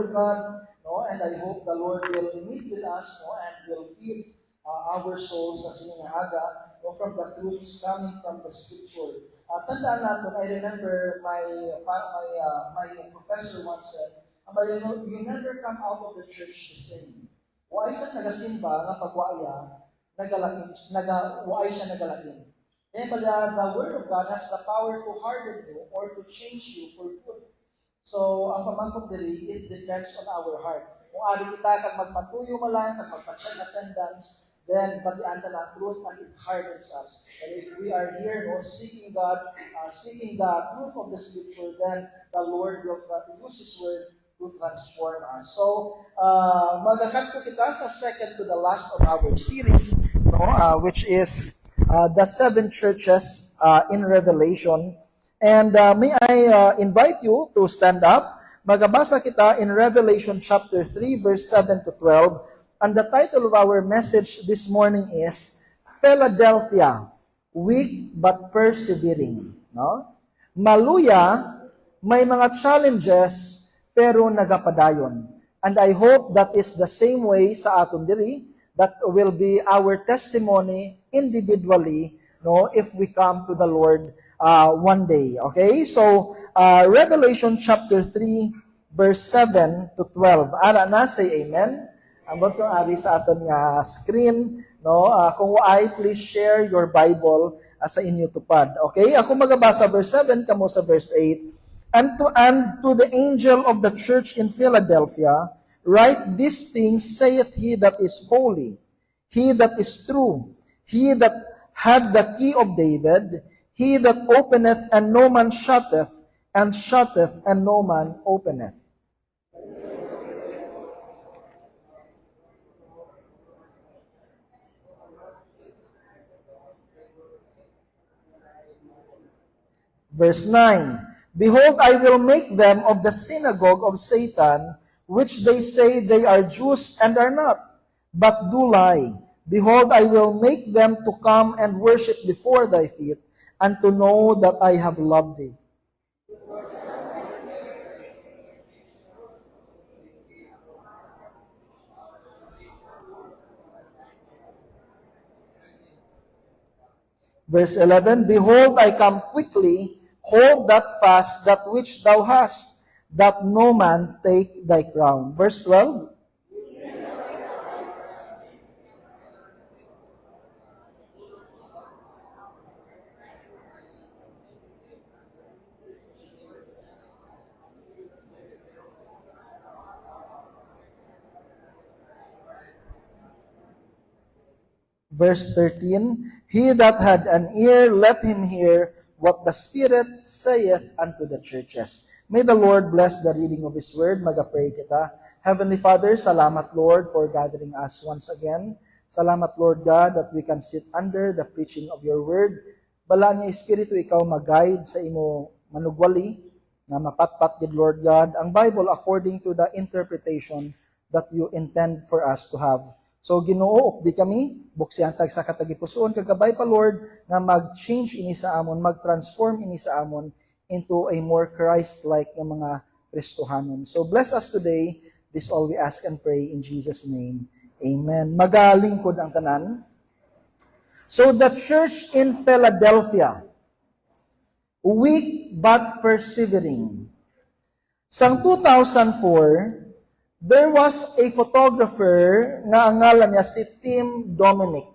Word of God, no? And I hope the Lord will meet with us, no? And will feed our souls sa sinungahaga, no? From the truths coming from the Scripture. Tandaan natin, I remember my professor once said, you never come out of the church the same. Why sa nagasimba nga pagwaya, why siya nagalakin. Kaya pala, the Word of God has the power to harden you or to change you for good. So, ang pamangkot dili, it depends on our heart. Kung ari kita, kag magpatuyo mo lang, kag magpa-check attendance, then batian ta ng truth and it hardens us. And if we are here, no, seeking God, seeking the truth of the Scripture, then the Lord will use His Word to transform us. So, magakanto kita sa second to the last of our series, no, which is the 7 churches in Revelation. And may I invite you to stand up. Magabasa kita in Revelation chapter 3, verse 7 to 12. And the title of our message this morning is Philadelphia, Weak but Persevering. No? Maluya, may mga challenges, pero nagapadayon. And I hope that is the same way sa aton diri. That will be our testimony individually, no, if we come to the Lord one day. Okay? So, Revelation chapter 3, verse 7 to 12. Ara na, say amen. Ambot kong ari sa aton nga screen, no? Kung waay, please share your Bible sa inyo tupad. Okay? Ako magabasa verse 7, kamo sa verse 8. And to the angel of the church in Philadelphia, write these things, saith he that is holy, he that is true, he that had the key of David, he that openeth and no man shutteth, and shutteth and no man openeth. Verse 9, Behold, I will make them of the synagogue of Satan, which they say they are Jews and are not, but do lie. Behold, I will make them to come and worship before thy feet, and to know that I have loved thee. Verse 11, Behold, I come quickly, hold that fast that which thou hast, that no man take thy crown. Verse 12, Verse 13, He that had an ear, let him hear what the Spirit saith unto the churches. May the Lord bless the reading of His Word. Mag-pray kita. Heavenly Father, salamat Lord for gathering us once again. Salamat Lord God that we can sit under the preaching of Your Word. Bala niya Espiritu, Ikaw mag-guide sa imo manugwali na mapatpat gid Lord God ang Bible according to the interpretation that You intend for us to have. So Ginoo, di kami, buksyan tag sa katagipusoon, kagabay pa Lord, na mag-change ini sa amon, mag-transform ini sa amon into a more Christ-like na mga Kristohanon. So bless us today. This all we ask and pray in Jesus' name. Amen. Magalingkod ang tanan. So the church in Philadelphia, weak but persevering. Sang 2004, there was a photographer nga ang ngalan niya si Tim Dominic.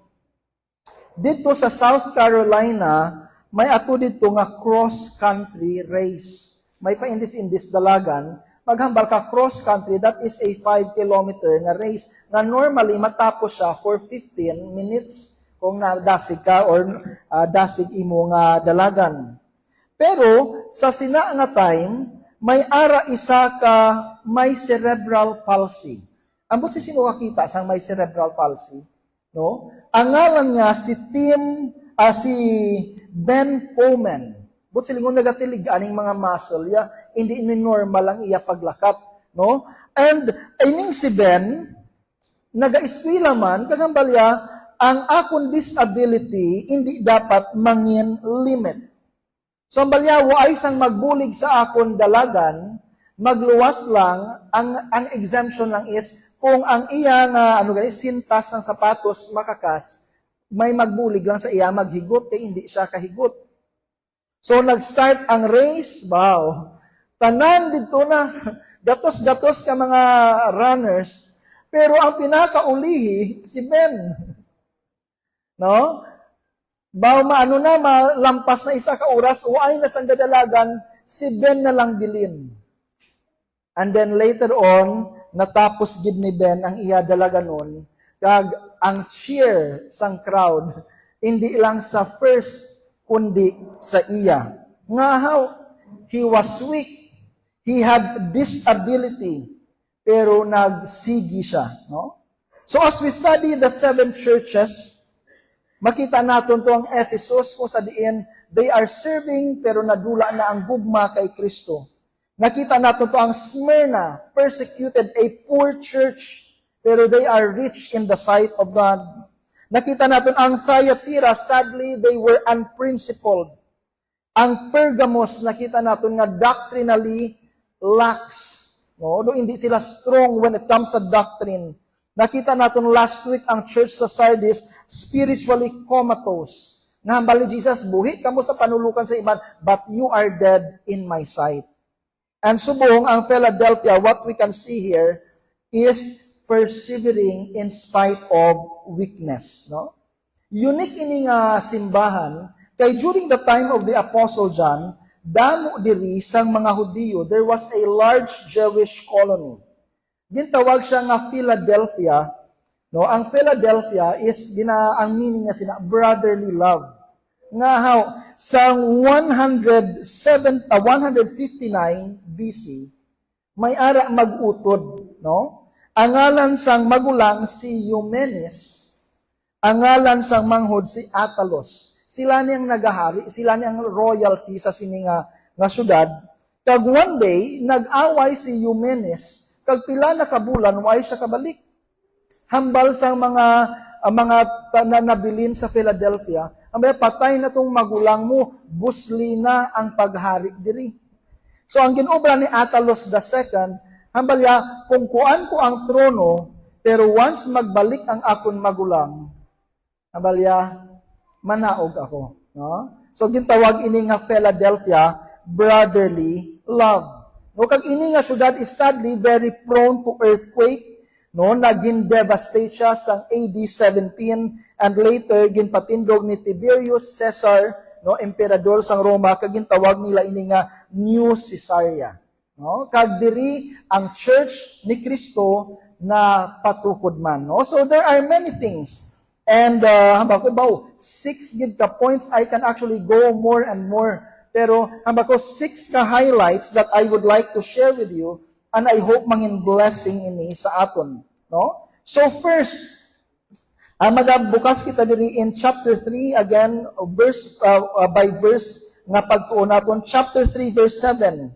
Dito sa South Carolina, may ato dito nga cross-country race. May paindis-indis dalagan, maghambal ka cross-country, that is a 5-kilometer nga race na normally matapos siya for 15 minutes kung nadasig ka or dasig imo nga dalagan. Pero sa sina nga time, may ara isa ka may cerebral palsy. Ambot si sino kakita sang may cerebral palsy? No? Ang ngalan niya si Ben Bowman. But silingon nagatilig aning mga muscle ya, hindi ini normal lang iya paglakat, no? And ining si Ben naga-eskwela man kagambalya ang akong disability hindi dapat mangin limit. So ang balyawo ay isang magbulig sa akon dalagan Magluwas lang, ang exemption lang is, kung ang iya nga, sintas ng sapatos makakas, may magbulig lang sa iya maghigot, kaya hindi siya kahigot. So, nag-start ang race, wow. Tanan dito na, gatos-gatos ka mga runners, pero ang pinakaulihi, si Ben. No? Maano na, malampas na isa ka oras, o ay na sang dadalagan, si Ben na lang bilin. And then later on, natapos gid ni Ben ang iya dalaga nun, kag ang cheer sang crowd, hindi lang sa first, kundi sa iya. Nga how? He was weak. He had disability. Pero nagsigi siya. No? So as we study the 7 churches, makita natin to ang Ephesus kung sa diin, they are serving pero nadula na ang gugma kay Kristo. Nakita natin to ang Smyrna, persecuted, a poor church, pero they are rich in the sight of God. Nakita natin ang Thyatira, sadly, they were unprincipled. Ang Pergamos, nakita natin nga doctrinally lax. No? Hindi sila strong when it comes sa doctrine. Nakita natin last week ang church sa Sardis, spiritually comatose. Nga hambali Jesus, buhi kamo sa panulukan sa iman, but you are dead in my sight. And subong ang Philadelphia, what we can see here is persevering in spite of weakness. No? Unique ini nga simbahan, kay during the time of the Apostle John, damo diri sang mga Hudiyo, there was a large Jewish colony. Gintawag siya nga Philadelphia. No? Ang Philadelphia is, ang meaning niya sina, brotherly love. Nga how, sa 159 BC, may ara mag-utod, no? Ang ngalan sang magulang si Eumenes, ang ngalan sang manghod si Atalos. Sila niyang nagahari, sila niyang royalty sa sini nga syudad. Kag one day, nag-away si Eumenes, kag pila na kabulan, way siya kabalik. Hambal sang mga nabilin sa Philadelphia, ambay patay na tong magulang mo, busli na ang paghari diri. So ang ginobra ni Atalos II, hambalya, kung kuan ko ang trono, pero once magbalik ang akon magulang, hambalya, manaog ako. No? So gintawag ini nga Philadelphia, brotherly love. No, kag ini nga syudad is sadly very prone to earthquake. No, naging devastate siya sa AD 17 and later ginpatindog ni Tiberius Caesar, no, emperador sang Roma, kag gintawag nila ini nga New Caesarea. No, kag diri ang church ni Kristo na patukod man. No, so there are many things. And hamba ko 6 gid ka points, I can actually go more and more. Pero hamba ko 6 ka highlights that I would like to share with you. And I hope mangin blessing ini sa aton. No? So first, magabukas kita diri in chapter 3, again, verse by verse, nga pagtuon naton. Chapter 3, verse 7.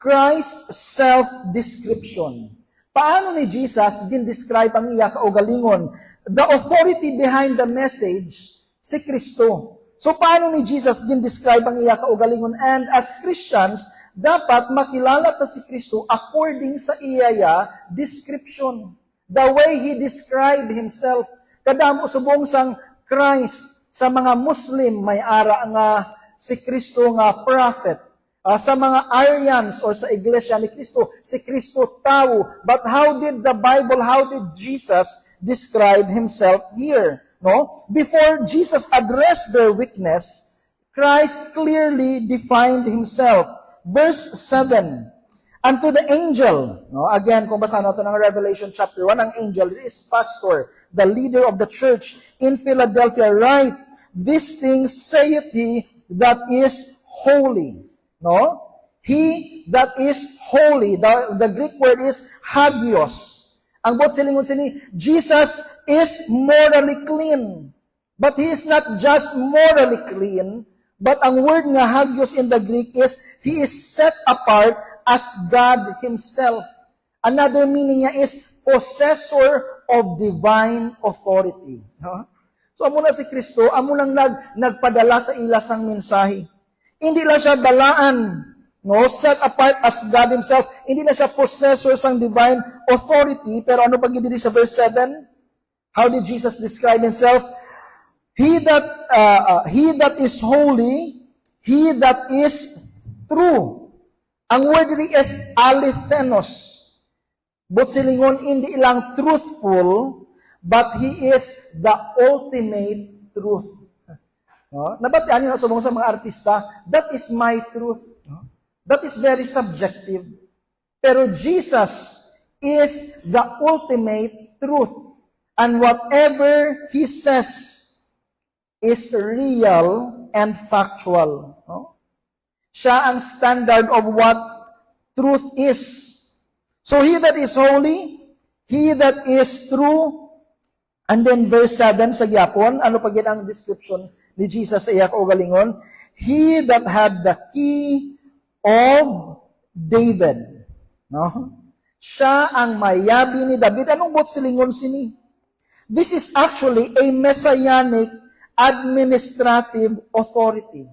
Christ's self-description. Paano ni Jesus gin-describe ang iya kaugalingon? The authority behind the message, si Kristo. So paano ni Jesus gin-describe ang iya kaugalingon? And as Christians, dapat makilala ta si Kristo according sa iya description. The way He described Himself. Kadamo subong sang Christ sa mga Muslim may ara nga si Kristo nga prophet. Sa mga Aryans or sa iglesia ni Kristo, si Kristo tao. But how did the Bible, how did Jesus describe Himself here? No? Before Jesus addressed their weakness, Christ clearly defined Himself. Verse 7, unto the angel, no? Again, kung basa natin ang Revelation chapter 1, ang angel is pastor, the leader of the church in Philadelphia, write, these things saith he that is holy. No? He that is holy, the Greek word is hagios. Ang bot silingon sini, Jesus is morally clean. But He is not just morally clean, but ang word nga hagios in the Greek is, He is set apart as God Himself. Another meaning niya is, possessor of divine authority. No? So, amo na si Kristo, amo nang nagpadala sa ila sang mensahe. Hindi lang siya balaan no, set apart as God Himself. Hindi na siya possessor sang divine authority, pero ano pag dito sa verse 7? How did Jesus describe Himself? He that is holy, He that is true. Ang word dito is alethenos. But silingon, hindi lang truthful, but He is the ultimate truth. No? Nabatian nyo na sa mga artista, that is my truth. No? That is very subjective. Pero Jesus is the ultimate truth. And whatever He says is real and factual. No? Siya ang standard of what truth is. So He that is holy, He that is true, and then verse 7 sa gyapon, ano pa gid ang description ni Jesus sa iya kaugalingon? He that had the key of David. No? Siya ang mayabi ni David. Anong bot silingon sini? This is actually a messianic administrative authority.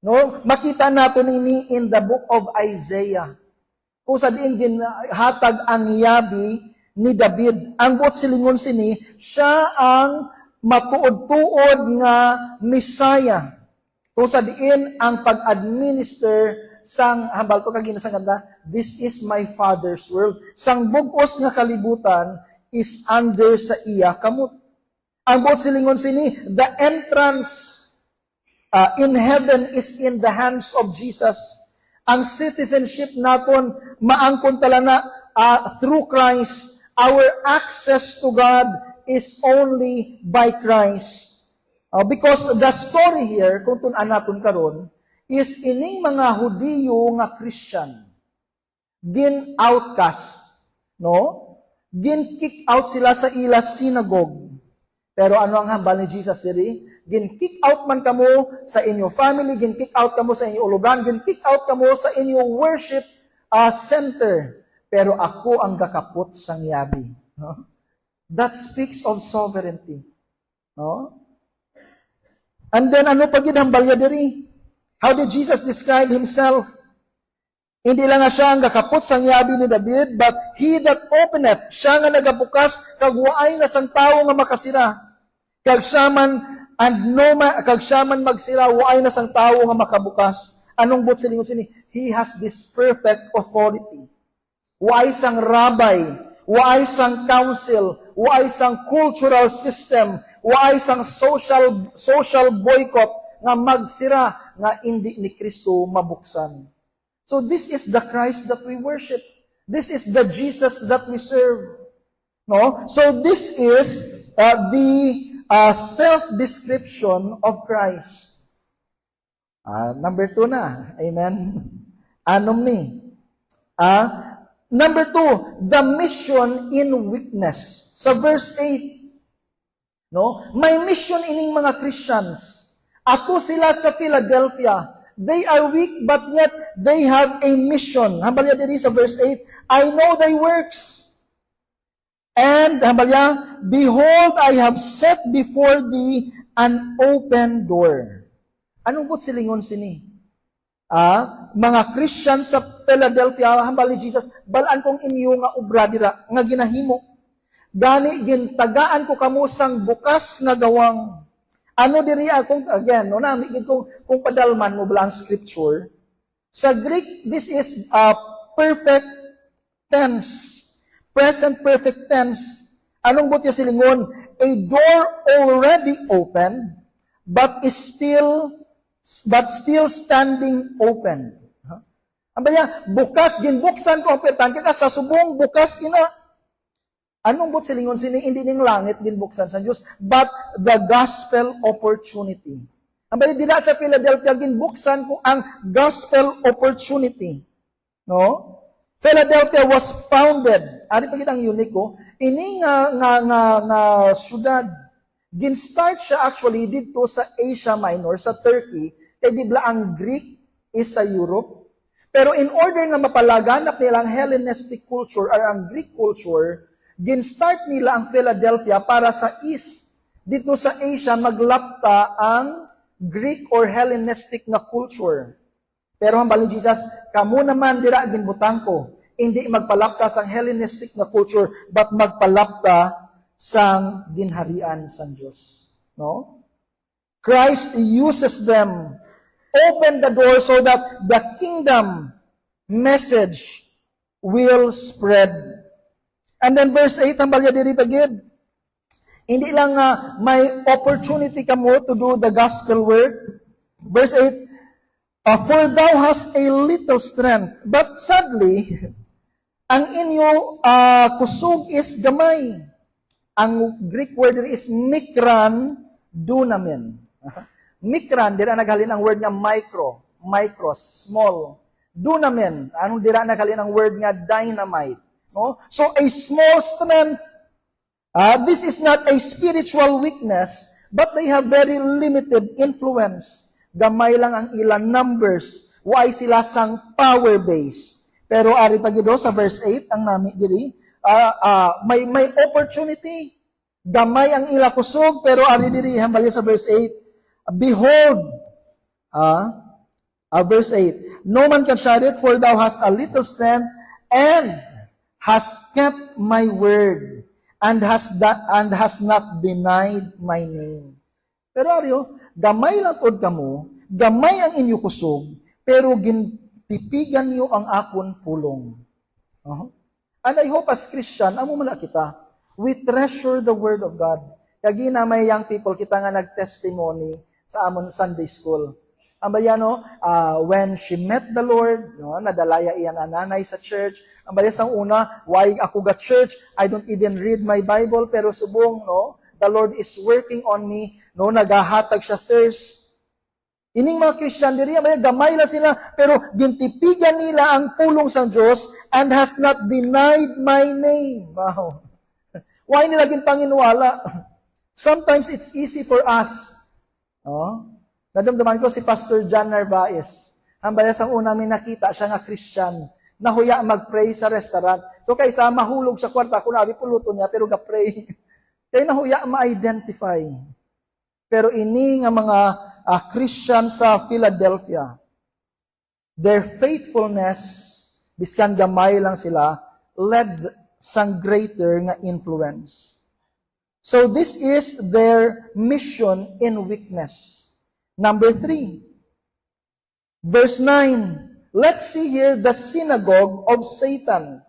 No? Makita nato ini in the book of Isaiah. Kung sa diin ginhatag ang yabi ni David. Ang bot silingon sini, siya ang matuod-tuod nga Messiah. Kung sa diin ang pag-administer sang hambal to kagina sang ganda, this is my Father's world. Sang bugos nga kalibutan is under sa iya kamot. Ang bot silingon sini, the entrance in heaven is in the hands of Jesus. Ang citizenship naton maangkon talana through Christ. Our access to God is only by Christ. Because the story here, kung tunan naton karon, is ining mga Hudiyo nga Christian, gin outcast, no? Gin kick out sila sa ila synagogue. Pero ano ang hambal ni Jesus diri? Gin kick out man kamo sa inyo family, gin kick out kamo sa inyo uluban, gin kick out kamo sa inyo worship center. Pero ako ang gakapot sang yabi. No? That speaks of sovereignty. No? And then ano pa gid hambal niya diri? How did Jesus describe Himself? Hindi lang nga siya ang gakapot sang yabi ni David, but He that openeth, siya nga nagabukas, kag waay na sang tawo nga makasira. Kag siya man magsira, waay na sang tawo nga makabukas. Anong bot silingon sini? He has this perfect authority. Waay sang rabbi, waay sang council, waay sang cultural system, waay sang social boycott nga magsira nga hindi ni Kristo mabuksan. So this is the Christ that we worship. This is the Jesus that we serve. No? So this is the self-description of Christ. Number 2 na. Amen? Anom ni. Number 2, the mission in weakness. Sa verse 8, no? May mission ining mga Christians. Ako sila sa Philadelphia. They are weak, but yet they have a mission. Hambal niya diri sa verse 8, I know thy works. And, hambal niya, behold, I have set before thee an open door. Anong put silingon sini? Mga Christian sa Philadelphia, hambal ni Jesus, balaan kong inyo nga obra dira, nga ginahimo. Gani, gintagaan ko kamo sang bukas nga gawang. Ano diri akong, again, no, namigid kung padalman mo bilang scripture, sa Greek, this is perfect tense. Present perfect tense. Anong butya silingon? A door already open, but still standing open. Ang baya, bukas, ginbuksan ko ang petan, kaya sa subong, bukas ina. Anong but silingon sini? Hindi ning langit ginbuksan sa Diyos, but the gospel opportunity. Ang bali dila sa Philadelphia ginbuksan ko ang gospel opportunity. No? Philadelphia was founded. Ari pa gid ang unique ko. Ini nga syudad. Gin-start siya actually dito sa Asia Minor, sa Turkey, kay dibla ang Greek is sa Europe. Pero in order na mapalaganap nila ang Hellenistic culture or ang Greek culture, gin-start nila ang Philadelphia para sa East. Dito sa Asia, maglapta ang Greek or Hellenistic na culture. Pero hambali Jesus, kamo naman dira ginbutang ko, hindi magpalapta sang Hellenistic na culture, but magpalapta sang ginharian sang Dios. No? Christ uses them, open the door so that the kingdom message will spread. And then verse 8, hambali diri pagid. Hindi lang may opportunity kamo to do the gospel work. Verse 8, for thou hast a little strength, but sadly, ang inyo kusog is gamay. Ang Greek word is mikran dunamin. Mikran, dira naghalin ang word nga micros, small. Dunamin, anong dira naghalin ang word nga dynamite. No? So a small strength, this is not a spiritual weakness, but they have very limited influence. Gamay lang ang ilang numbers. Why sila sang power base. Pero ari pagido sa verse 8, ang nami diri, may opportunity. Gamay ang ila kusog, pero ari diri hambali sa verse 8. Behold, verse 8, no man can shut it, for thou hast a little strength, and hast kept my word, and has not denied my name. Pero ariyo, gamay lang tod kamo, gamay ang inyo kusog, pero gintipigan niyo ang akon pulong. And I hope as Christian, amo man kita, we treasure the Word of God. Kaya ginamay young people, kita nga nag-testimony sa amon Sunday school. Ang bayano, when she met the Lord, no, nadalaya iyan ang nanay sa church. Ang bayasang una, why ako ga church? I don't even read my Bible, pero subong, no, the Lord is working on me, no, nagahatag siya thirst. Ining mga Christian diri, gamay lang sila, pero gintipigan nila ang pulong sa Diyos and has not denied my name. Wow. Why nila ginpanginuwala? Sometimes it's easy for us. Nadamdaman ko si Pastor John Narvaez. Ang bayasang una may nakita siya nga Christian, nahuya mag-pray sa restaurant. So kaysa mahulog sa kwarta, kunabi puluto niya, pero ga-pray. Kaya nahuya ma-identify. Pero ini nga mga Christian sa Philadelphia, their faithfulness, biskan gamay lang sila, led sang greater nga influence. So this is their mission in weakness. Number 3, verse 9. Let's see here the synagogue of Satan.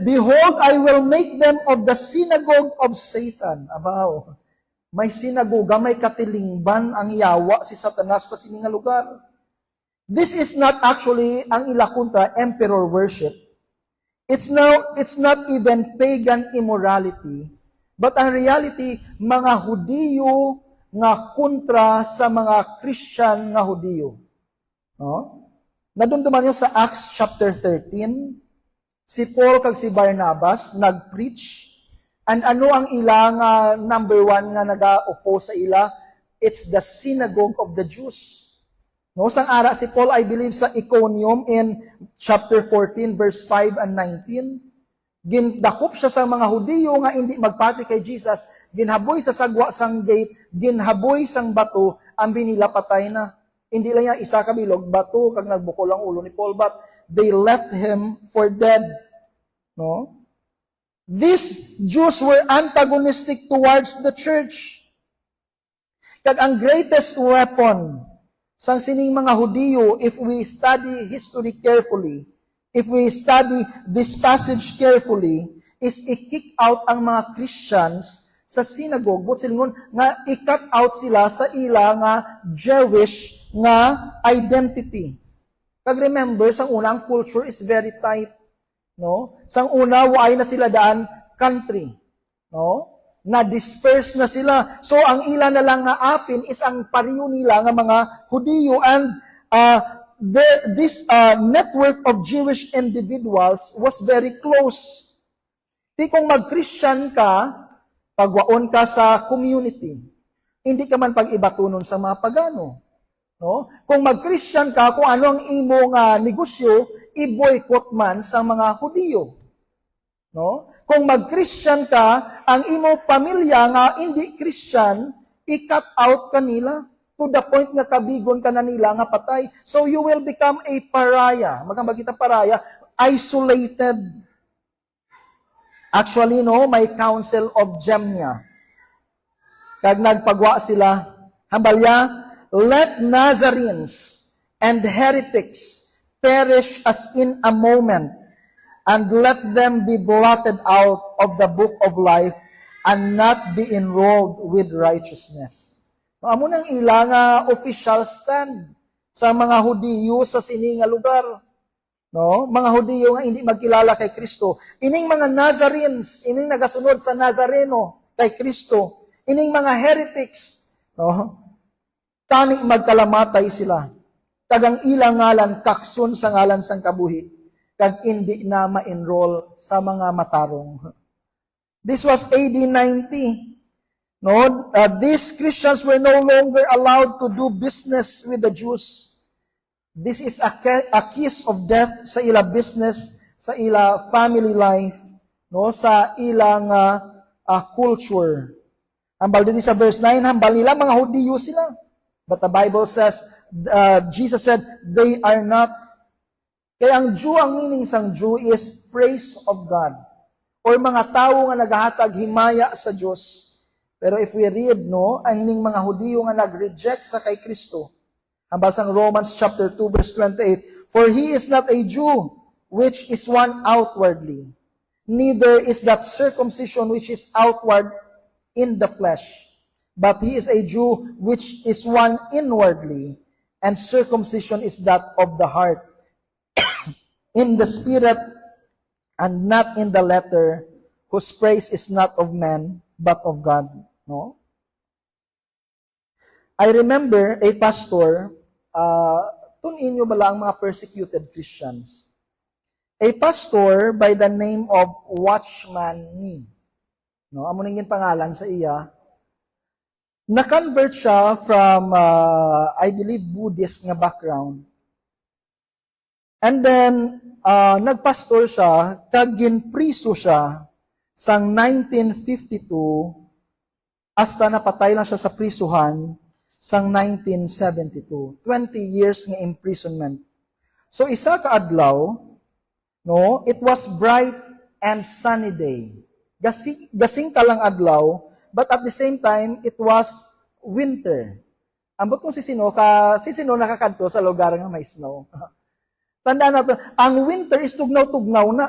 Behold, I will make them of the synagogue of Satan. Abaw. May sinagoga, may katilingban ang yawa si Satanas sa sininga lugar. This is not actually ang ila kontra emperor worship. It's not even pagan immorality, but ang reality, mga Hudiyo nga kontra sa mga Christian nga Hudiyo. No? Nadumduman nyo sa Acts chapter 13, si Paul kag si Barnabas nag-preach. And ano ang ilang number one nga naga-oppose sa ila? It's the synagogue of the Jews. No, sang ara si Paul, I believe, sa Iconium in chapter 14, verse 5 and 19. Gindakop siya sa mga Hudiyo nga hindi magpati kay Jesus. Ginhaboy sa sagwa sang gate, ginhaboy sang bato, ang binila patay na. Hindi lang yung isa kabilog, bato, kag nagbukol ang ulo ni Paul, but they left him for dead. No? These Jews were antagonistic towards the church. Kag ang greatest weapon sang sining mga Hudiyo, if we study history carefully, if we study this passage carefully, is i-kick out ang mga Christians sa synagogue. But silingon, nga i-cut out sila sa ila nga Jewish nga identity. Kag remember, sang unang culture is very tight. No? Sang una, waay na sila daan country. No? Na-disperse na sila. So, ang ila na lang nga apin is ang pariyo nila nga mga Hudiyo. And this network of Jewish individuals was very close. Di kung mag-Christian ka, pagwaon ka sa community, hindi ka man pag-ibatunon sa mga pagano. No? Kung mag-Christian ka, kung ano ang imong negosyo, i-boycott man sa mga Hudiyo. No? Kung mag-Christian ka, ang imong pamilya nga hindi Christian, i-cut out kanila. to the point nga kabigon ka na nila nga patay. So you will become a pariah. Magkamba kita pariah, isolated. Actually, no, may council of Gemnia. Kag nagpagwa sila, hambalya, let Nazarenes and heretics perish as in a moment, and let them be blotted out of the book of life and not be enrolled with righteousness. Amo nang ilang official stand sa mga Hudiyo sa sining nga lugar. No, mga Hudiyo nga hindi magkilala kay Kristo. Ining mga Nazarenes, ining nagasunod sa Nazareno kay Kristo. Ining mga heretics, no? Tani magkalamatay sila. Kagang ilang ngalan kaksun sa ngalan sang kabuhi. Kag hindi na ma-enroll sa mga matarong. This was AD 90. No, these Christians were no longer allowed to do business with the Jews. This is a kiss of death sa ila business, sa ila family life, no, sa ilang culture. Hambal din sa verse 9, hambal nila mga Hudiyo sila. But the Bible says, Jesus said, they are not. Kaya ang Jew, ang meaning sang Jew is praise of God. Or mga tao nga naghahatag himaya sa Diyos. Pero if we read, no, ang ning mga Hudiyo nga nag-reject sa kay Kristo. Hambal sang Romans chapter 2 verse 28, for he is not a Jew, which is one outwardly. Neither is that circumcision which is outward in the flesh. But he is a Jew which is one inwardly, and circumcision is that of the heart, in the spirit, and not in the letter, whose praise is not of man, but of God. No? I remember a pastor, tunin nyo ba lang mga persecuted Christians? A pastor by the name of Watchman Nee. No, amo ning pangalan sa iya. Na-convert siya from, I believe, Buddhist nga background. And then, nagpastor siya, kag ginpriso siya sang 1952, hasta napatay lang siya sa prisuhan sang 1972. 20 years nga imprisonment. So, isa ka adlaw, no, it was bright and sunny day. Gasing kalang adlaw, but at the same time, it was winter. Ambot kung si sino nakakadto sa lugar nga may snow. Tandaan natin, ang winter is tugnaw-tugnaw na.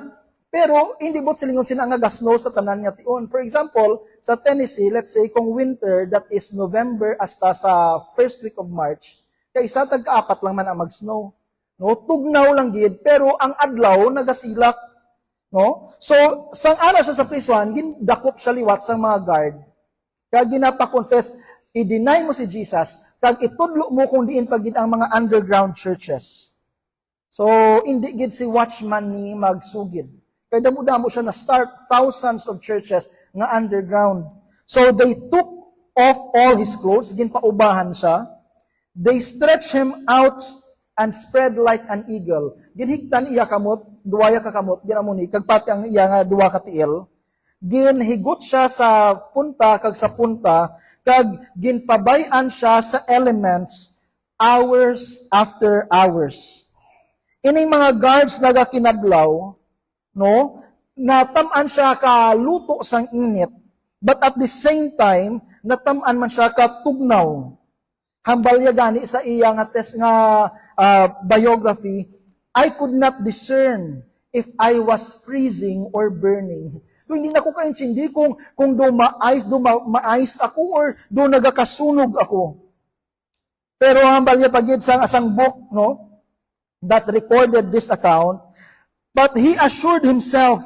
Pero, hindi bot silingon sina nga gasno sa tanan nga tion. For example, sa Tennessee, let's say, kung winter, that is November hasta sa first week of March, kaya isa tag-apat lang man ang mag-snow. No? Tugnaw lang gid, pero ang adlaw, nagasilak. No? So, sang araw siya sa prisuhan, gindakop siya liwat sa mga guard. Kaya ginapa-confess, i-deny mo si Jesus, kag itudlo mo kung diin pagid ang mga underground churches. So, hindi gid si Watchman ni magsugid. Kaya damo-damo siya na start thousands of churches nga underground. So, they took off all his clothes, ginpaubahan siya. They stretched him out and spread like an eagle. Ginhigtan iya kamot, duwaya ka kamot, ginamuni, kagpati ang iya nga duwa ka tiil. Ginhigot siya sa punta, kag sa punta, kag ginpabayan siya sa elements, hours after hours. Ining mga guards nagakinadlaw, no, natam-an siya ka luto sang init, but at the same time, natam-an man siya ka tugnaw. Hambalya gani sa iya nga test nga biography, I could not discern if I was freezing or burning. So, hindi na ko kaintindi kung do maayos ako or do nagakasunog ako. Pero hambalya pagid sang asang book, no, that recorded this account, but he assured himself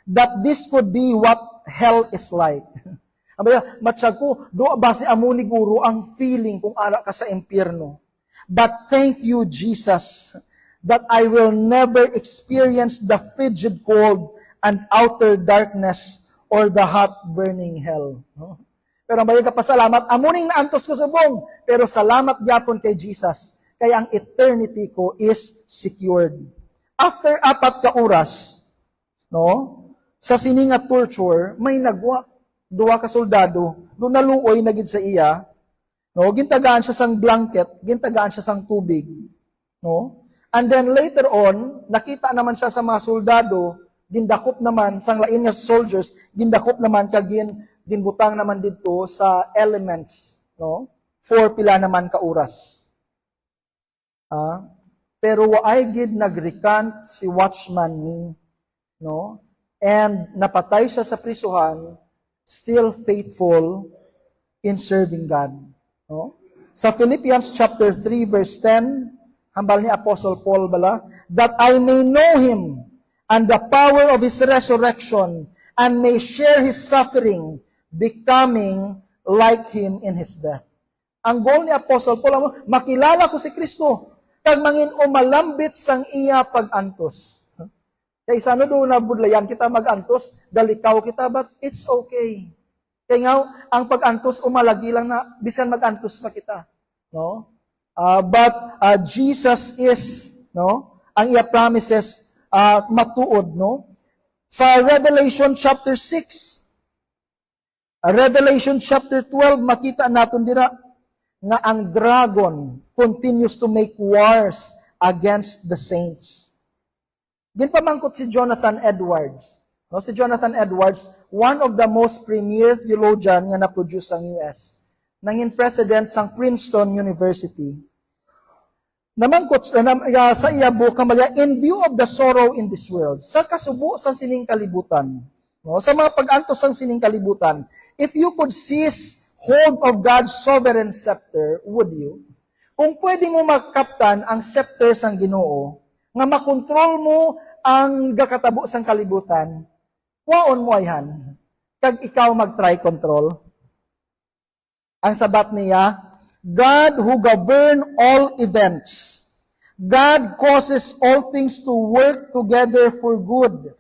that this could be what hell is like. Abaya, matsyag ko, do base amo ni guro ang feeling kung ara ka sa impyerno. But thank you, Jesus, that I will never experience the frigid cold and outer darkness or the hot burning hell. No? Pero abaya ka pasalamat, amuning naantos ko subong, pero salamat gyapon kay Jesus, kaya ang eternity ko is secured. After 4 ka oras, no, sa sininga torture, may nagwa, 2 ka soldado, doon naluoy na gid sa iya, No, gintagaan siya sang blanket, gintagaan siya sang tubig, no? And then later on, nakita naman siya sa mga soldado, gindakop naman sang lain nga soldiers, gindakop naman ginbutang naman dito sa elements, no? For pila naman ka oras. Pero waay gid nagrecant si watchman ni, no? And napatay siya sa prisuhan, still faithful in serving God, no? Sa Philippians chapter 3 verse 10, hambal ni Apostle Paul bala, that I may know him and the power of his resurrection and may share his suffering, becoming like him in his death. Ang goal ni Apostle Paul, makilala ko si Kristo, kag mangin umalambit sang iya pag-antos. Kaya isa no doon na budlayan kita mag-antos, dalikaw kita, but it's okay. Kaya nga, ang pag-antos umalagi lang na, bisan mag-antos pa kita. No? But Jesus is, no? Ang iya promises, matuod, no? Sa Revelation chapter 6, Revelation chapter 12, makita natin dira, nga ang dragon continues to make wars against the saints. Ginpamangkot si Jonathan Edwards. No, si Jonathan Edwards, one of the most premier theologian nga na-produce sa US. Nangin president sang Princeton University. Namangkot sa iya book, in view of the sorrow in this world, sa kasubo sa sining kalibutan, no, sa mga pag-antos sang sining kalibutan, if you could seize hold of God's sovereign scepter, would you? Kung pwede mo magkaptan ang scepter sang Ginoo, nga makontrol mo ang gakatabo sang kalibutan, waon mo ayhan, kag ikaw mag-try control. Ang sabat niya, God who govern all events, God causes all things to work together for good,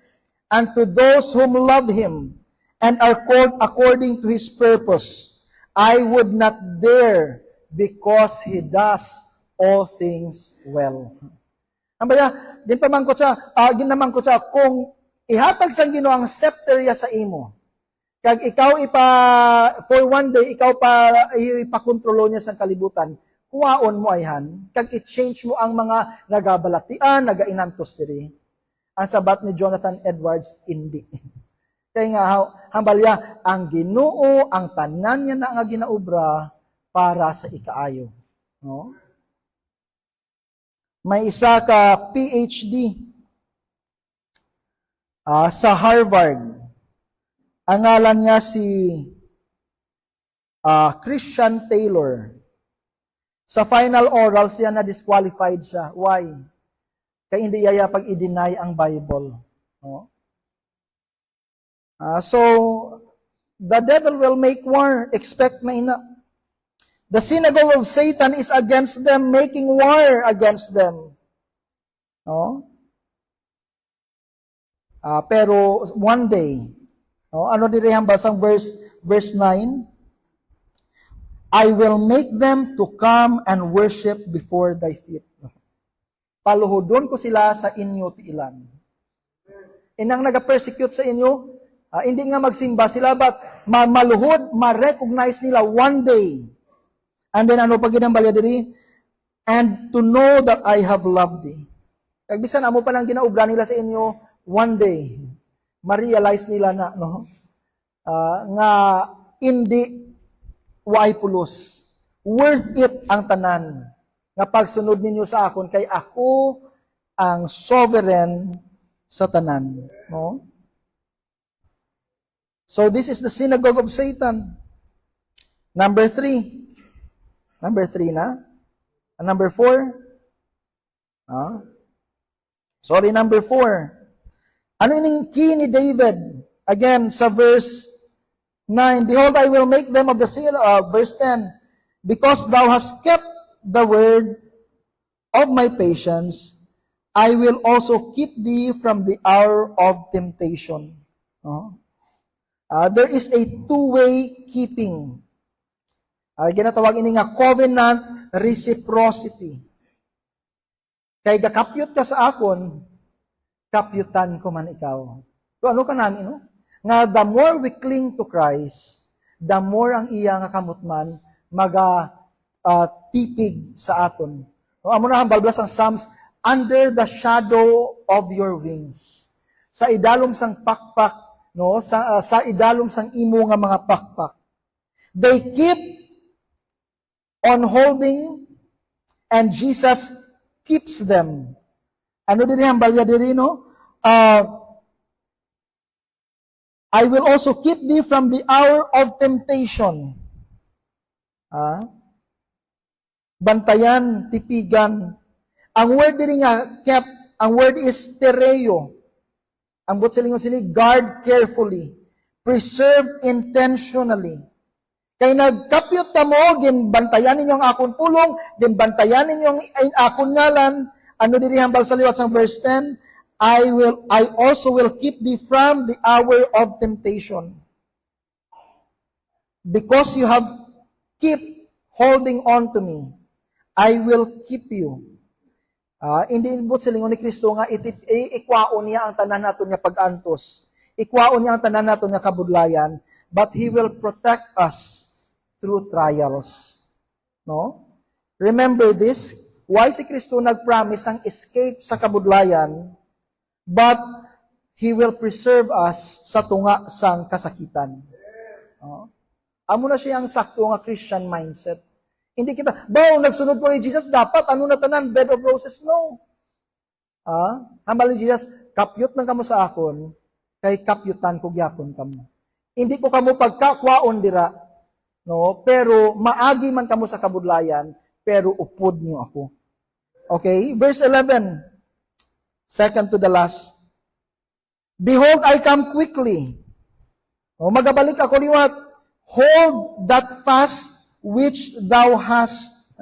and to those whom love Him, and are called according to His purpose. I would not dare because He does all things well. Ambaya, ginamangkot siya, kung ihatag sang Ginoo ang scepter ya sa imo, kag ikaw for one day, ikaw ipakontrolo niya sa kalibutan, kuwaon mo ayhan, kag i-change mo ang mga nagabalatian, nagainantos diri. Ang sabat ni Jonathan Edwards, hindi. Kaya nga, hambalya, ang Ginoo, ang tanan niya na nga ginaubra para sa ikaayo. No? May isa ka PhD sa Harvard. Ang ngalan niya si Christian Taylor. Sa final oral siya na disqualified siya. Why? Kaya hindi iya pag i-deny ang Bible. No? So, the devil will make war. Expect na ina. The synagogue of Satan is against them, making war against them. No? Pero one day, no? Ano diri hamba sang verse 9? I will make them to come and worship before thy feet. Paluhodon ko sila sa inyo ti ilan. Inang naga-persecute sa inyo, hindi nga magsimba sila, but maluhod, ma-recognize nila one day. And then ano pag ginambalya diri? And to know that I have loved thee. Kagbisan amo pa nang ginaubra nila sa inyo, one day, ma-realize nila na, no? Nga hindi waay pulos. Worth it ang tanan. Nga pagsunod ninyo sa akon, kay ako ang sovereign sa tanan. No? So this is the synagogue of Satan. Number 3. Number 3 na. And number 4. Number 4. Ano ining key ni David? Again, sa verse 9. Behold, I will make them of the seal, verse 10. Because thou hast kept the word of my patience, I will also keep thee from the hour of temptation. There is a two-way keeping. Ginatawag ini nga covenant reciprocity. Kay gakapyot ka sa akon, kapyutan ko man ikaw. So ano ka namin, no? Nga the more we cling to Christ, the more ang iya nga kamutman tipig sa aton. No, amo na hambal ang Psalms, under the shadow of your wings. Sa idalom sang pakpak, no, sa idalom sang imo nga mga pakpak. They keep on holding, and Jesus keeps them. Ano din hambalya diri, no? I will also keep thee from the hour of temptation. Bantayan, tipigan. Ang word diri nga kept, ang word is tereo. Ang but silingon sini, guard carefully, preserve intentionally. Kay nagkapyot ka mo, ginbantayan ninyo ang akon pulong, ginbantayan ninyo ang akon ngalan. Ano diri hambal sa liwat sang verse 10? I also will keep thee from the hour of temptation. Because you have keep holding on to me, I will keep you. Hindi but silingon ni Kristo nga ikwaon niya ang tanan naton nga pag-antos. Ikwaon niya ang tanan naton nga kabudlayan, but He will protect us through trials. No? Remember this, why si Kristo nag-promise ang escape sa kabudlayan, but He will preserve us sa tunga sang kasakitan. No? Amo na siya ang sakto nga Christian mindset. Hindi kita, nagsunod ko kay Jesus, dapat ano na tanan, bed of roses? No. Hambal ni Jesus, kapyot man kamo sa akon, kay kapyutan ko gyapon kamo. Hindi ko kamo pagkakwaon dira, no? Pero maagi man kamo sa kabudlayan, pero upod niyo ako. Okay? Verse 11, second to the last. Behold, I come quickly. Magabalik ako liwat. Hold that fast which thou hast.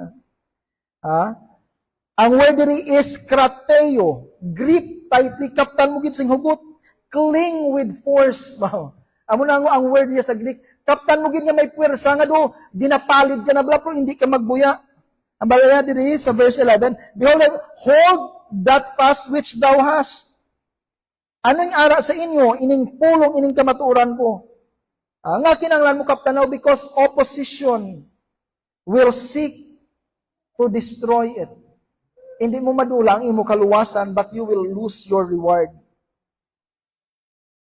Ang word diri is krateo. Grip tightly, kaptan mo gid sing hugot. Cling with force. Amo na ang word niya sa Greek. Kaptan mo gid nga may puwersa nga do, dinapalid ka na bla, pero hindi ka magbuya. Ang balaya diri sa verse 11, behold, hold that fast which thou hast. Anong ara sa inyo, ining pulong, ining kamatuoran ko? Nga kinanglan mo kaptanaw because opposition will seek to destroy it. Hindi mo madulang imo kaluwasan, but you will lose your reward.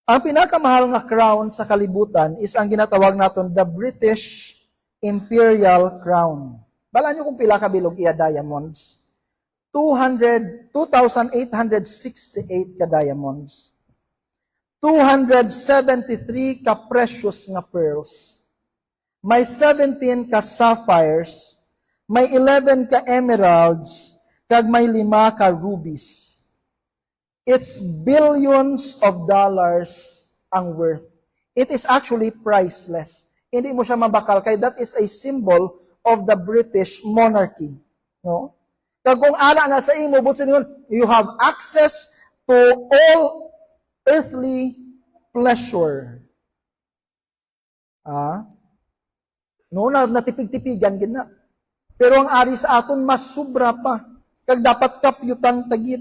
Ang pinakamahal nga crown sa kalibutan is ang ginatawag naton the British Imperial Crown. Bala nyo kung pila ka bilog iya diamonds. 2,868 ka diamonds. 273 ka precious nga pearls. May 17 ka sapphires, may 11 ka emeralds, kag may 5 ka rubies. It's billions of dollars ang worth. It is actually priceless. Hindi mo siya mabakal, kay that is a symbol of the British monarchy. No? Kag kung ana na sa imo, but you have access to all earthly pleasure. No, natipig-tipigan gid na. Pero ang ari sa aton mas sobra pa. Kag dapat kapyutan tagid.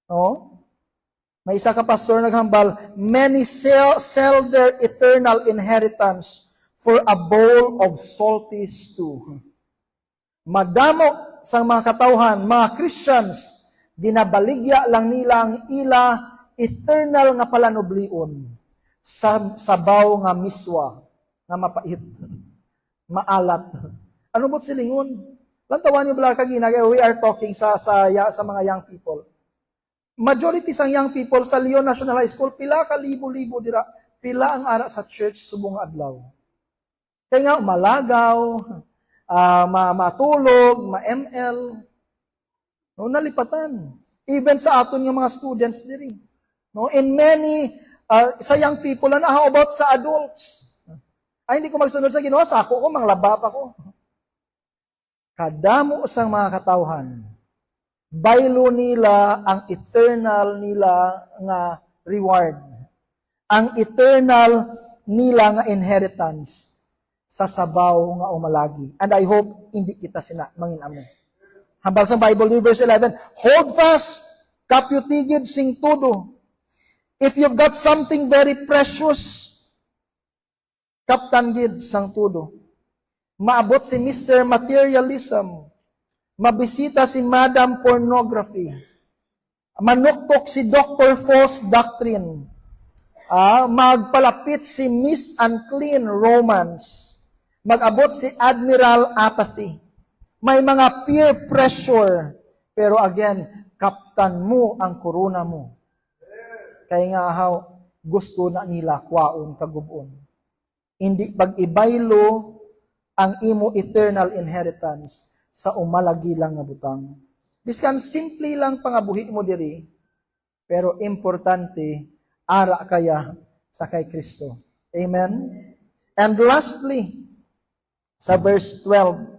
No? May isa ka pastor naghambal, many sell their eternal inheritance for a bowl of salty stew. Madamo sang mga katawhan, mga Christians, dinabaligya lang nila ang ila eternal nga palanoblion sa sabaw nga miswa nga mapait, maalat. Ano bot silingon? Lantawan niyo bala kagina, we are talking sa mga young people. Majority sang young people sa Leon National High School, pila ka libo-libo dira, pila ang ara sa church subong adlaw. Kaya nga malagaw, matulog, ma-ML, no, nalipatan. Even sa aton nga mga students diri. No, in many sa young people na how about sa adults? Ay hindi ko magsunod sa Ginoo, sako ko manglaba pa ko. Kadamo sang mga katawhan, baylo nila ang eternal nila nga reward. Ang eternal nila nga inheritance sa sabaw nga umalagi. And I hope hindi kita manginamo. Hambal sa Bible, verse 11, hold fast, kapyutigid sing tudo. If you've got something very precious, kaptan gid sang tudo. maabot si Mr. Materialism, mabisita si Madam Pornography, manuktok si Dr. False Doctrine, magpalapit si Miss Unclean Romance, mag-abot si Admiral Apathy. May mga peer pressure, pero again, kaptan mo ang korona mo. Kaya nga gusto na nila kwaon kagubon. Hindi pag-ibaylo ang imo eternal inheritance sa umalagi lang nga butang. Biskan simple lang pangabuhi mo diri, pero importante ara kaya sa kay Kristo. Amen? And lastly, sa verse 12,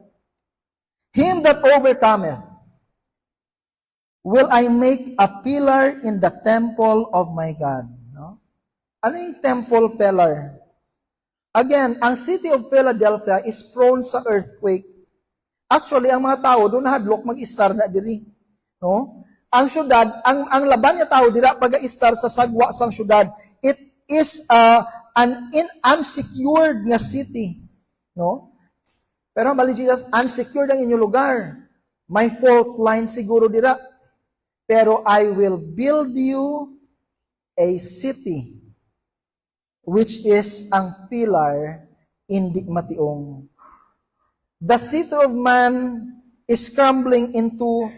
Him that overcometh will I make a pillar in the temple of my God. No? Ano yung temple pillar? Again, ang city of Philadelphia is prone sa earthquake. Actually, ang mga tao doon hadlok mag-star na diri. No? Ang syudad, ang laban niya tao dira pag-star sa sagwa sang syudad. It is an unsecured nga city. No? Pero bali Jesus, unsecured ang inyong lugar. May fault line siguro dira. Pero I will build you a city which is ang pillar hindi mationg. The city of man is crumbling into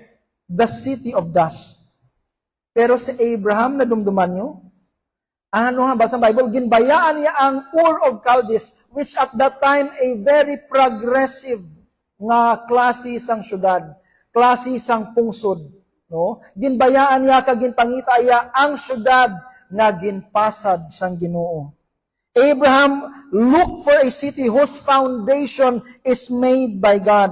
the city of dust. Pero si Abraham na dumduman nyo, ano nga ba sa Bible? Ginbayaan niya ang Ur of Chaldees, which at that time a very progressive nga klase sang syudad, klase sang pungsod. No? Ginbayaan niya kag ginpangita niya ang syudad nga ginpasad sang Ginoo. Abraham looked for a city whose foundation is made by God.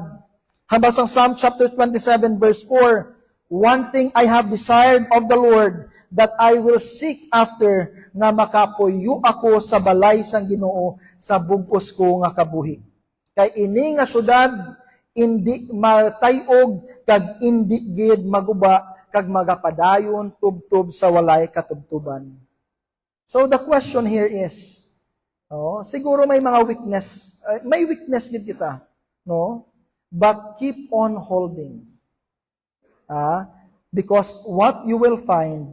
Habang sa Psalm chapter 27 verse 4, one thing I have desired of the Lord, that I will seek after, nga makapuyo ako sa balay sang Ginoo sa bugos ko nga kabuhi. Kay ini nga syudad, indi matayog, kag indi gid maguba, kag magapadayon tubtob sa walay katubtuban. So the question here is, siguro may mga weakness, may weakness din kita, no? But keep on holding. Because what you will find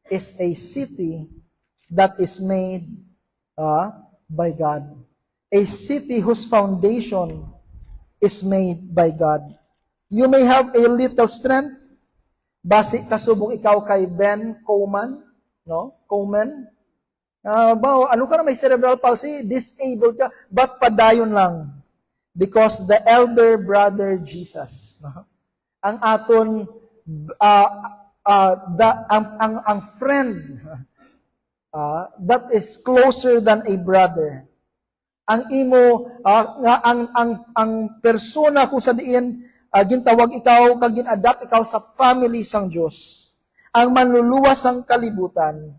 is a city that is made by God. A city whose foundation is made by God. You may have a little strength. Basi kasubong ikaw kay Ben Coleman, no? Coleman. Ano ka na, may cerebral palsy, disabled ka, but padayon lang. Because the elder brother Jesus, ang aton, ang friend, that is closer than a brother. Ang imo, ang persona kung sa diin, gintawag ikaw, kag gin-adapt ikaw sa family sang Diyos. Ang manluluwas sang kalibutan,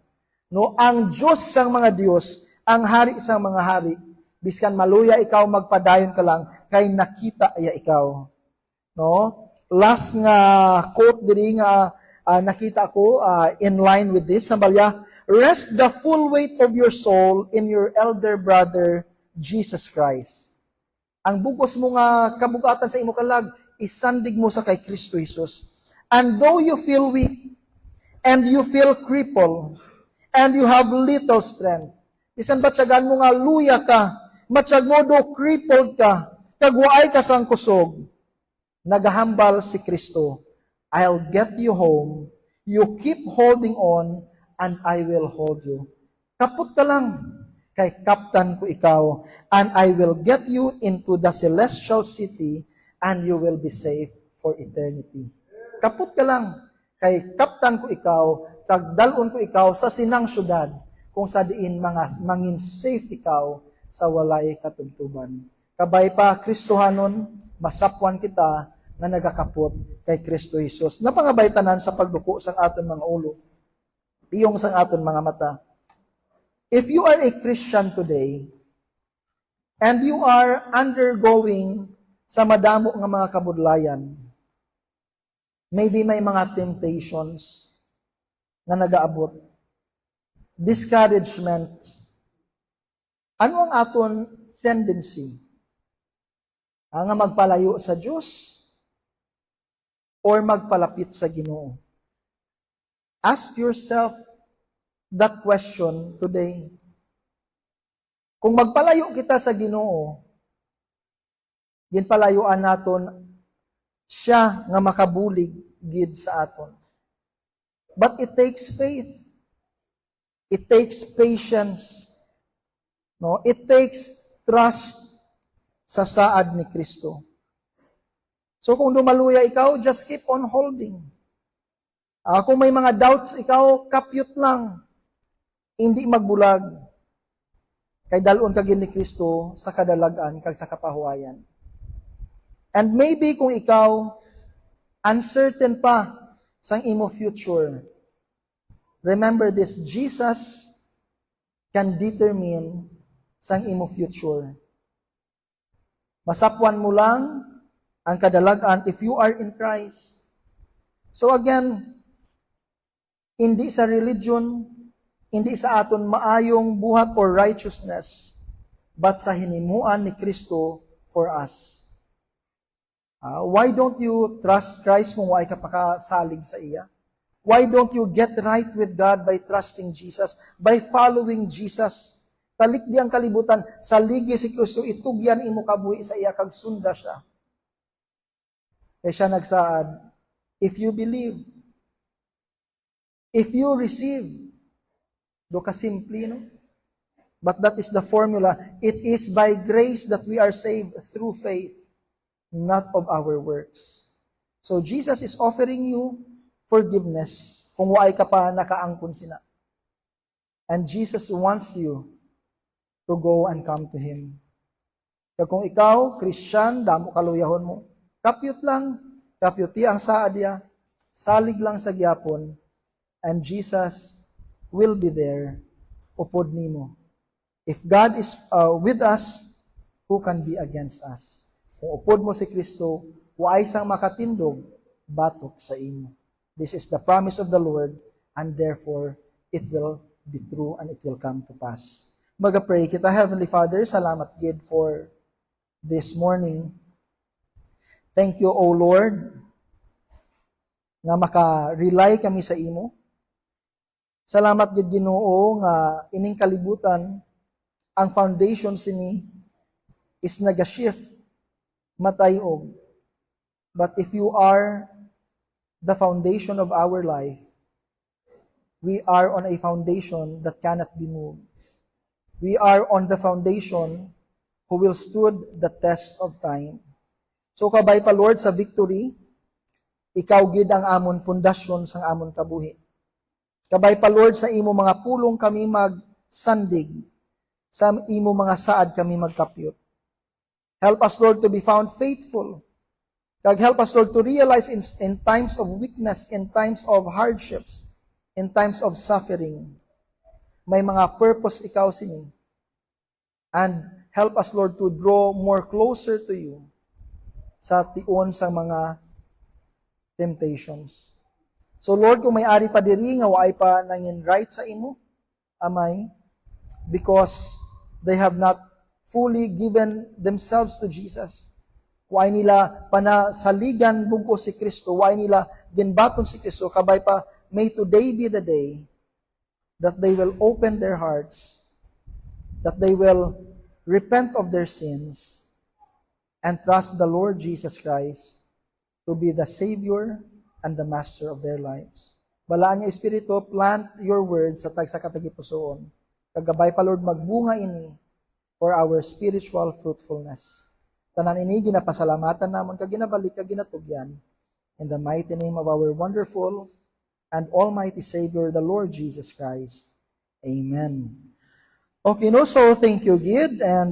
no, ang Diyos sang mga Diyos, ang hari sang mga hari, biskan maluya ikaw, magpadayon ka lang, kay nakita ya ikaw. No? Last nga quote diri nga nakita ko in line with this, sambalya, rest the full weight of your soul in your elder brother, Jesus Christ. Ang bugos mo nga kabugatan sa imo kalag, isandig mo sa kay Kristo Jesus. And though you feel weak, and you feel crippled, and you have little strength. Bisan batsagan mo nga luya ka, matsyag mo do crippled ka, kagwaay ka sang kusog, nagahambal si Kristo. I'll get you home, you keep holding on, and I will hold you. Kaput ka lang, kay kaptan ko ikaw, and I will get you into the celestial city, and you will be safe for eternity. Kaput ka lang, kay kaptan ko ikaw, kagdalon ko ikaw sa sinang syudad, kung sa diin mangin safe ikaw sa walay katubtuban. Kabay pa, Kristohanon, masapwan kita na nagakapot kay Kristo Jesus. Napangabaytanan sa pagduko sang aton mga ulo, piyong sang aton mga mata. If you are a Christian today, and you are undergoing sa madamo nga mga kabudlayan, maybe may mga temptations na nagaabot, discouragement. Ano ang aton tendency? Nga magpalayo sa Diyos or magpalapit sa Ginoo? Ask yourself that question today. Kung magpalayo kita sa Ginoo, ginpalayuan naton siya nga makabulig gid sa aton. But it takes faith. It takes patience. No, it takes trust sa saad ni Kristo. So kung dumaluya ikaw, just keep on holding. Kung may mga doubts ikaw, kapyot lang. Hindi magbulag. Kay dalon ka gid ni Kristo sa kadalagan kag sa kapahuwayan. And maybe kung ikaw uncertain pa sang imo future, remember this, Jesus can determine sang imo future. Masapwan mo lang ang kadalagan if you are in Christ. So again, hindi sa religion, hindi sa aton maayong buhat or righteousness, but sa hinimuan ni Kristo for us. Why don't you trust Christ kung why ka pakasalig sa iya? Why don't you get right with God by trusting Jesus, by following Jesus? Talik di ang kalibutan, saligi si Kristo, itugyan imo kabuhi sa iya, kag sunda siya. Kaya siya nagsaad, if you believe, if you receive, do ka simple, no? But that is the formula. It is by grace that we are saved through faith, not of our works. So Jesus is offering you forgiveness kung waay ka pa nakaangkon sina. And Jesus wants you to go and come to Him. Kaya kung ikaw, Christian, damo kaluyahon mo, kapyot lang, kapyoti ang saad niya, salig lang sa gyapon, and Jesus will be there, upod nimo. If God is with us, who can be against us? Kung upod mo si Kristo, waay sang makatindog, batok sa imo. This is the promise of the Lord, and therefore, it will be true and it will come to pass. Mag-pray kita, Heavenly Father, salamat gid for this morning. Thank you, O Lord, nga maka-rely kami sa imo. Salamat gid Ginoo nga ining kalibutan ang foundation sini is naga-shift matayog. But if you are the foundation of our life, we are on a foundation that cannot be moved. We are on the foundation who will stood the test of time. So kabay pa Lord sa victory, ikaw gid ang amon pundasyon sang amon kabuhi. Kabay pa Lord sa imo mga pulong kami magsandig, sa imo mga saad kami magkapyot. Help us Lord to be found faithful. Kag help us Lord to realize in times of weakness, in times of hardships, in times of suffering, may mga purpose ikaw sini. And help us, Lord, to draw more closer to you sa tion sa mga temptations. So, Lord, kung may ari pa diri nga waay pa nangin right sa imo, amay, because they have not fully given themselves to Jesus. Waay nila panasaligan bugko si Kristo, waay nila ginbaton si Kristo, kabay pa, may today be the day that they will open their hearts, that they will repent of their sins, and trust the Lord Jesus Christ to be the Savior and the Master of their lives. Balaan niya Espiritu, plant your words sa katagipusoon. Kagabay pa Lord, magbunga ini for our spiritual fruitfulness. Tanan ini, ginapasalamatan namon, kaginabalik, kaginatugyan, in the mighty name of our wonderful and almighty Savior, the Lord Jesus Christ. Amen. Okay, no, so thank you, Gid, and